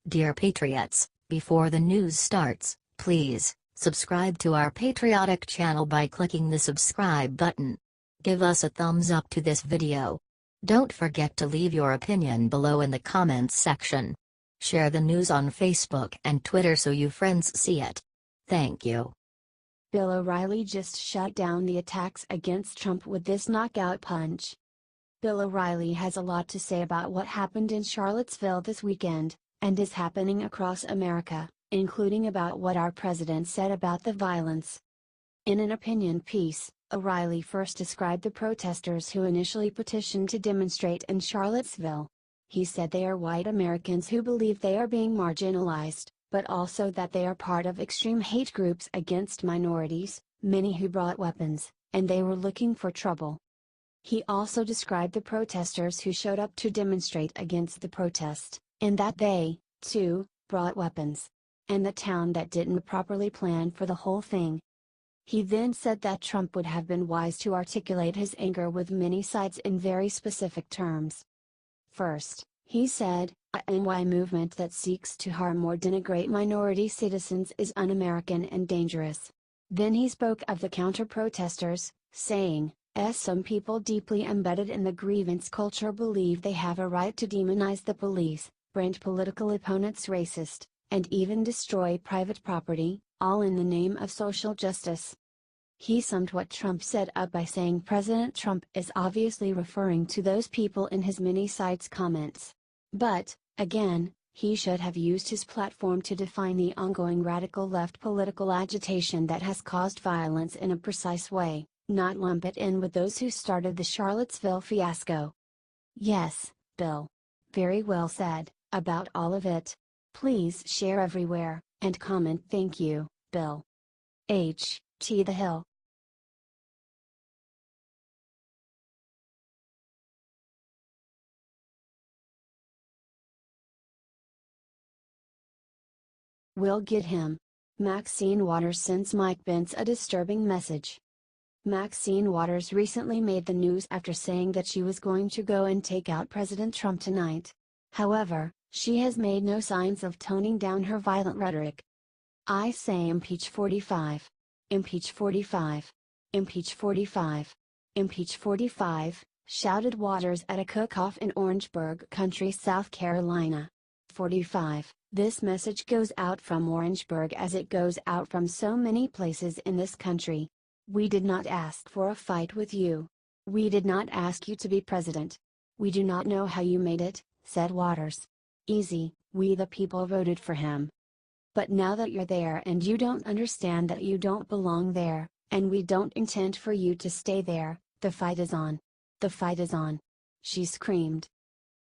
Dear Patriots, before the news starts, please subscribe to our patriotic channel by clicking the subscribe button. Give us a thumbs up to this video. Don't forget to leave your opinion below in the comments section. Share the news on Facebook and Twitter so you friends see it. Thank you. Bill O'Reilly just shut down the attacks against Trump with this knockout punch. Bill O'Reilly has a lot to say about what happened in Charlottesville this weekend, and is happening across America, including about what our president said about the violence. In an opinion piece, O'Reilly first described the protesters who initially petitioned to demonstrate in Charlottesville. He said they are white Americans who believe they are being marginalized, but also that they are part of extreme hate groups against minorities, many who brought weapons, and they were looking for trouble. He also described the protesters who showed up to demonstrate against the protest, and that they, too, brought weapons. And the town that didn't properly plan for the whole thing. He then said that Trump would have been wise to articulate his anger with many sides in very specific terms. First, he said, a NY movement that seeks to harm or denigrate minority citizens is un-American and dangerous. Then he spoke of the counter-protesters, saying, some people deeply embedded in the grievance culture believe they have a right to demonize the police, brand political opponents racist, and even destroy private property, all in the name of social justice. He summed what Trump said up by saying President Trump is obviously referring to those people in his many sites comments. But, again, he should have used his platform to define the ongoing radical left political agitation that has caused violence in a precise way, not lump it in with those who started the Charlottesville fiasco. Yes, Bill. Very well said, about all of it. Please share everywhere, and comment thank you, Bill. H.T. The Hill. We'll get him. Maxine Waters sends Mike Pence a disturbing message. Maxine Waters recently made the news after saying that she was going to go and take out President Trump tonight. However, she has made no signs of toning down her violent rhetoric. I say impeach 45. Impeach 45. Impeach 45. Impeach 45, shouted Waters at a cook-off in Orangeburg Country, South Carolina. 45. This message goes out from Orangeburg as it goes out from so many places in this country. We did not ask for a fight with you. We did not ask you to be president. We do not know how you made it, said Waters. Easy, we the people voted for him. But now that you're there and you don't understand that you don't belong there, and we don't intend for you to stay there, the fight is on. The fight is on. She screamed.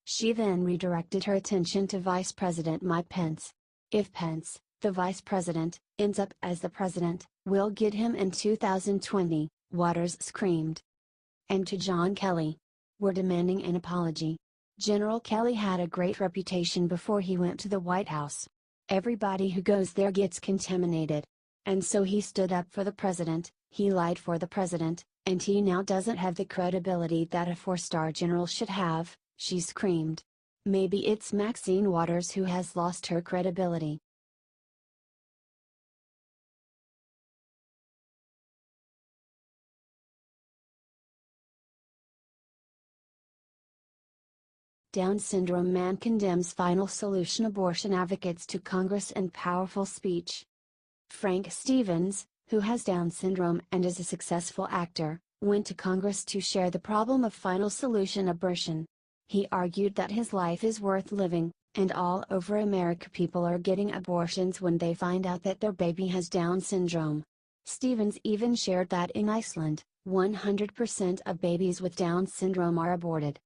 She then redirected her attention to Vice President Mike Pence. If Pence, the Vice President, ends up as the President, we'll get him in 2020, Waters screamed. And to John Kelly. We're demanding an apology. General Kelly had a great reputation before he went to the White House. Everybody who goes there gets contaminated. And so he stood up for the president, he lied for the president, and he now doesn't have the credibility that a four-star general should have, she screamed. Maybe it's Maxine Waters who has lost her credibility. Down syndrome man condemns final solution abortion advocates to Congress in powerful speech. Frank Stevens, who has Down syndrome and is a successful actor, went to Congress to share the problem of final solution abortion. He argued that his life is worth living, and all over America people are getting abortions when they find out that their baby has Down syndrome. Stevens even shared that in Iceland, 100% of babies with Down syndrome are aborted.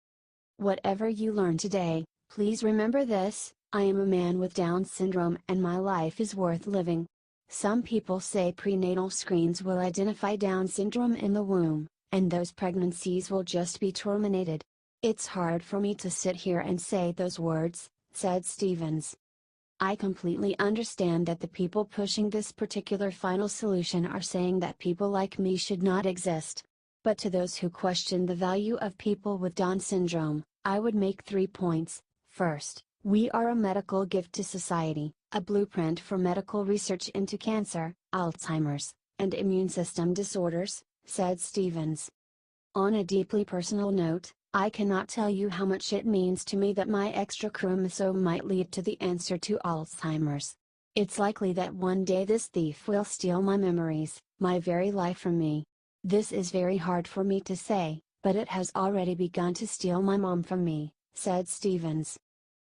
Whatever you learn today, please remember this: I am a man with Down syndrome and my life is worth living. Some people say prenatal screens will identify Down syndrome in the womb, and those pregnancies will just be terminated. It's hard for me to sit here and say those words, said Stevens. I completely understand that the people pushing this particular final solution are saying that people like me should not exist. But to those who question the value of people with Down syndrome, I would make 3 points. First, We are a medical gift to society, a blueprint for medical research into cancer, Alzheimer's, and immune system disorders, said Stevens. On a deeply personal note, I cannot tell you how much it means to me that my extra chromosome might lead to the answer to Alzheimer's. It's likely that one day this thief will steal my memories, my very life from me. This is very hard for me to say, but it has already begun to steal my mom from me, said Stevens.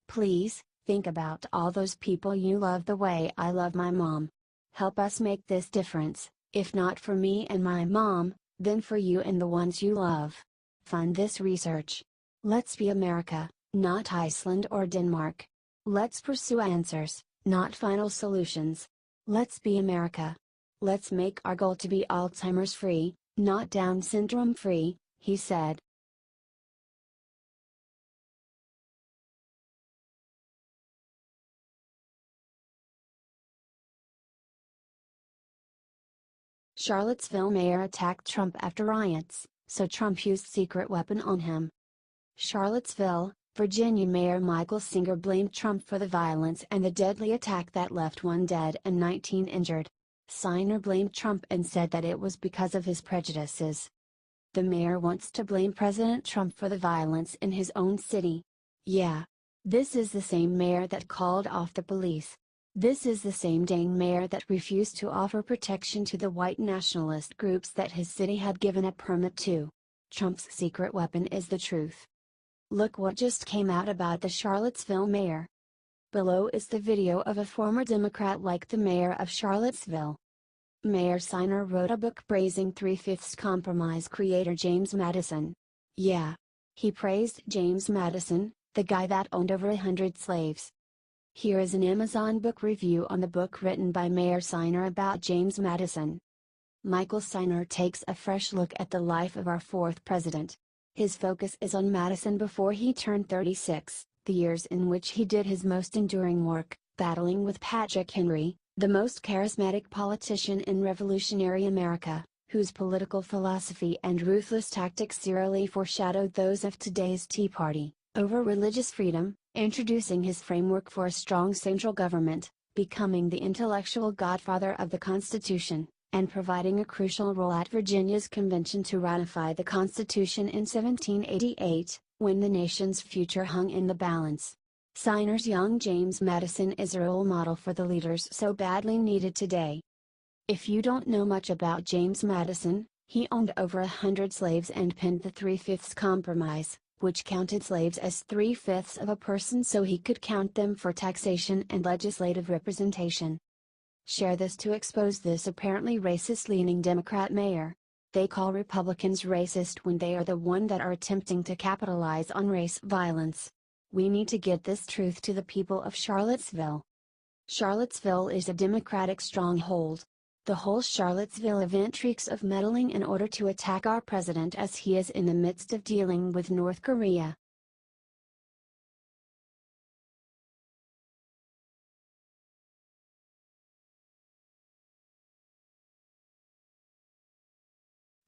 Please, think about all those people you love the way I love my mom. Help us make this difference, if not for me and my mom, then for you and the ones you love. Fund this research. Let's be America, not Iceland or Denmark. Let's pursue answers, not final solutions. Let's be America. Let's make our goal to be Alzheimer's free, not Down syndrome free, he said. Charlottesville mayor attacked Trump after riots, so Trump used secret weapon on him. Charlottesville, Virginia Mayor Michael Singer blamed Trump for the violence and the deadly attack that left 1 dead and 19 injured. Singer blamed Trump and said that it was because of his prejudices. The mayor wants to blame President Trump for the violence in his own city. Yeah. This is the same mayor that called off the police. This is the same dang mayor that refused to offer protection to the white nationalist groups that his city had given a permit to. Trump's secret weapon is the truth. Look what just came out about the Charlottesville mayor. Below is the video of a former Democrat like the mayor of Charlottesville. Mayor Singer wrote a book praising 3/5 compromise creator James Madison. Yeah. He praised James Madison, the guy that owned over 100 slaves. Here is an Amazon book review on the book written by Mayor Singer about James Madison. Michael Singer takes a fresh look at the life of our fourth president. His focus is on Madison before he turned 36, the years in which he did his most enduring work, battling with Patrick Henry, the most charismatic politician in revolutionary America, whose political philosophy and ruthless tactics serially foreshadowed those of today's Tea Party, over religious freedom, introducing his framework for a strong central government, becoming the intellectual godfather of the Constitution, and providing a crucial role at Virginia's convention to ratify the Constitution in 1788, when the nation's future hung in the balance. Singer's young James Madison is a role model for the leaders so badly needed today. If you don't know much about James Madison, he owned over 100 slaves and penned the 3/5 compromise, which counted slaves as 3/5 of a person so he could count them for taxation and legislative representation. Share this to expose this apparently racist-leaning Democrat mayor. They call Republicans racist when they are the one that are attempting to capitalize on race violence. We need to get this truth to the people of Charlottesville. Charlottesville is a Democratic stronghold. The whole Charlottesville event reeks of meddling in order to attack our president as he is in the midst of dealing with North Korea.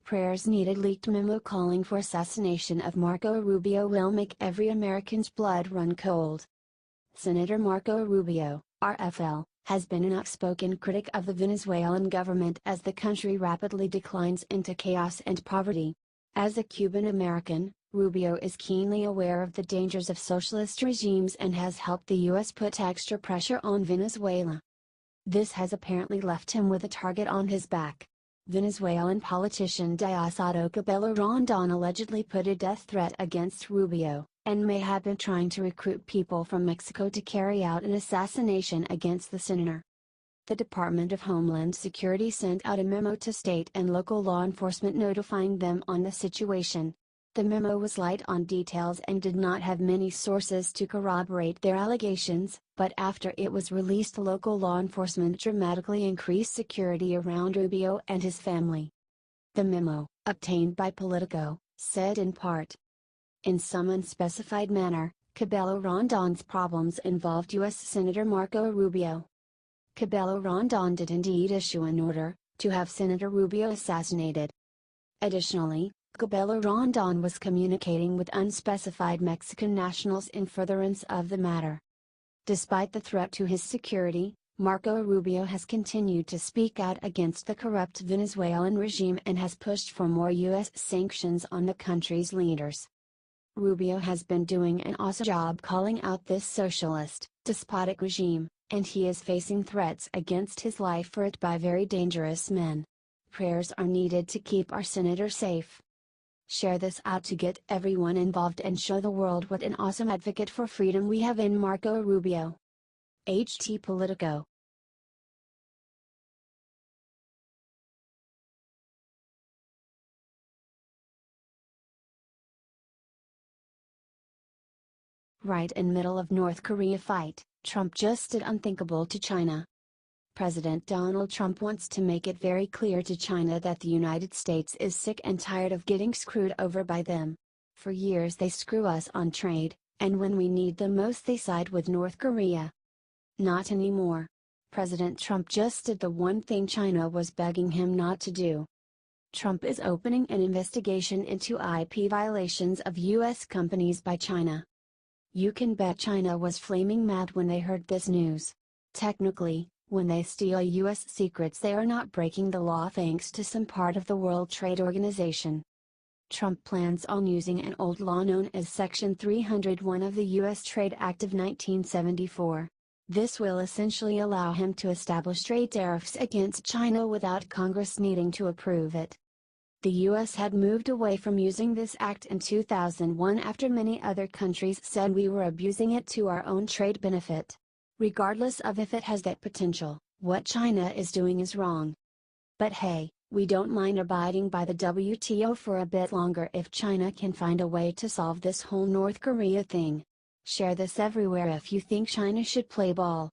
Prayers needed. Leaked memo calling for assassination of Marco Rubio will make every American's blood run cold. Senator Marco Rubio, RFL, has been an outspoken critic of the Venezuelan government as the country rapidly declines into chaos and poverty. As a Cuban American, Rubio is keenly aware of the dangers of socialist regimes and has helped the U.S. put extra pressure on Venezuela. This has apparently left him with a target on his back. Venezuelan politician Diosdado Cabello Rondon allegedly put a death threat against Rubio, and may have been trying to recruit people from Mexico to carry out an assassination against the senator. The Department of Homeland Security sent out a memo to state and local law enforcement notifying them on the situation. The memo was light on details and did not have many sources to corroborate their allegations, but after it was released, local law enforcement dramatically increased security around Rubio and his family. The memo, obtained by Politico, said in part, in some unspecified manner, Cabello Rondon's problems involved U.S. Senator Marco Rubio. Cabello Rondon did indeed issue an order to have Senator Rubio assassinated. Additionally, Cabello Rondon was communicating with unspecified Mexican nationals in furtherance of the matter. Despite the threat to his security, Marco Rubio has continued to speak out against the corrupt Venezuelan regime and has pushed for more U.S. sanctions on the country's leaders. Rubio has been doing an awesome job calling out this socialist, despotic regime, and he is facing threats against his life for it by very dangerous men. Prayers are needed to keep our senator safe. Share this out to get everyone involved and show the world what an awesome advocate for freedom we have in Marco Rubio. HT Politico. Right in middle of North Korea fight, Trump just did unthinkable to China. President Donald Trump wants to make it very clear to China that the United States is sick and tired of getting screwed over by them. For years they screw us on trade, and when we need them most they side with North Korea. Not anymore. President Trump just did the one thing China was begging him not to do. Trump is opening an investigation into IP violations of U.S. companies by China. You can bet China was flaming mad when they heard this news. Technically, when they steal U.S. secrets they are not breaking the law thanks to some part of the World Trade Organization. Trump plans on using an old law known as Section 301 of the U.S. Trade Act of 1974. This will essentially allow him to establish trade tariffs against China without Congress needing to approve it. The U.S. had moved away from using this act in 2001 after many other countries said we were abusing it to our own trade benefit. Regardless of if it has that potential, what China is doing is wrong. But hey, we don't mind abiding by the WTO for a bit longer if China can find a way to solve this whole North Korea thing. Share this everywhere if you think China should play ball.